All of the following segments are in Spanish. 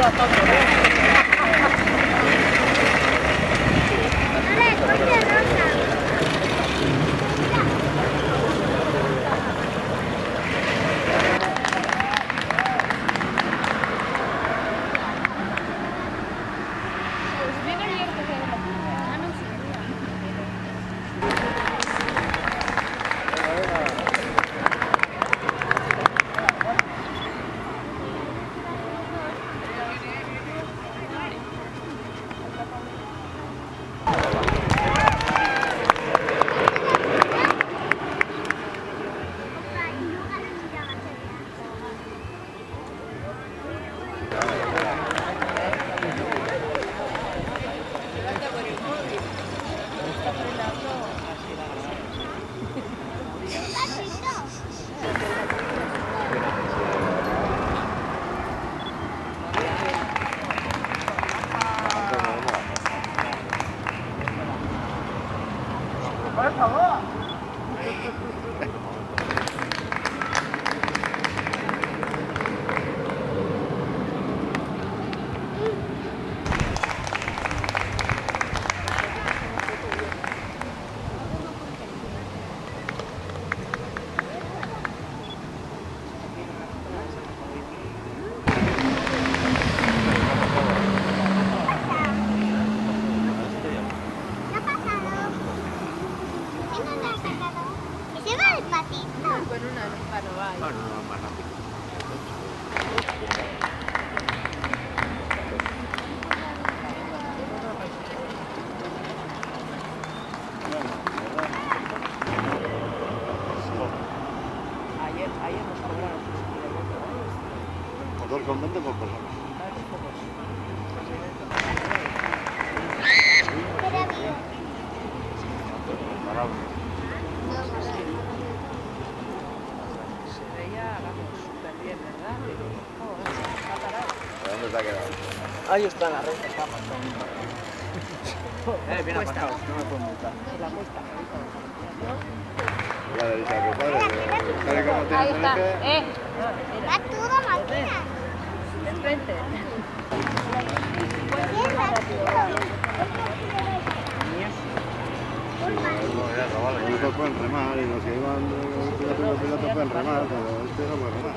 Por favor. Con una no va. No, más rápido. Ayer nos cobraron. Motor con 20 por persona. Se veía, vamos, súper bien, ¿verdad? ¿Dónde te ha quedado? Ahí está la recta, está Bien Cuesta. aparcado, no me puedo multar. La cuesta. La derecha, compadre. Tal y como tiene Ahí está. frente. Va todo máquina. Enfrente. Los pueden remar y los que iban pilotos pueden remar, pero este no puede remar.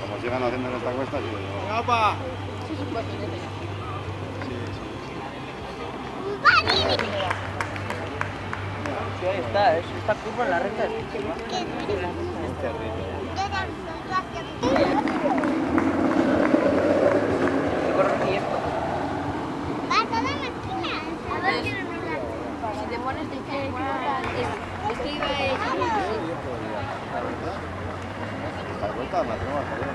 Como sigan haciendo en esta cuesta, sí. ¡Opa! Sí, ahí está, esta curva en la recta es Si te pones de pie, esto iba a ir. Esta vuelta la tenemos joder.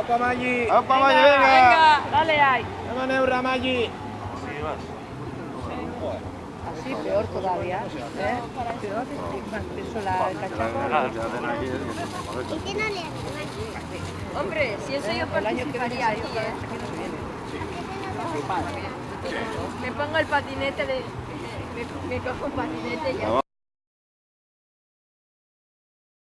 ¡Opa, Maggi! ¡Opa, Maggi, venga! Dale ahí. ¡Qué maniobra, Maggi! Así, peor todavía. ¿Eh? Peor, más peso la cacharra. Hombre, si eso yo participaría aquí, ¿eh? Me pongo el patinete de... Me cojo un patinete y ya.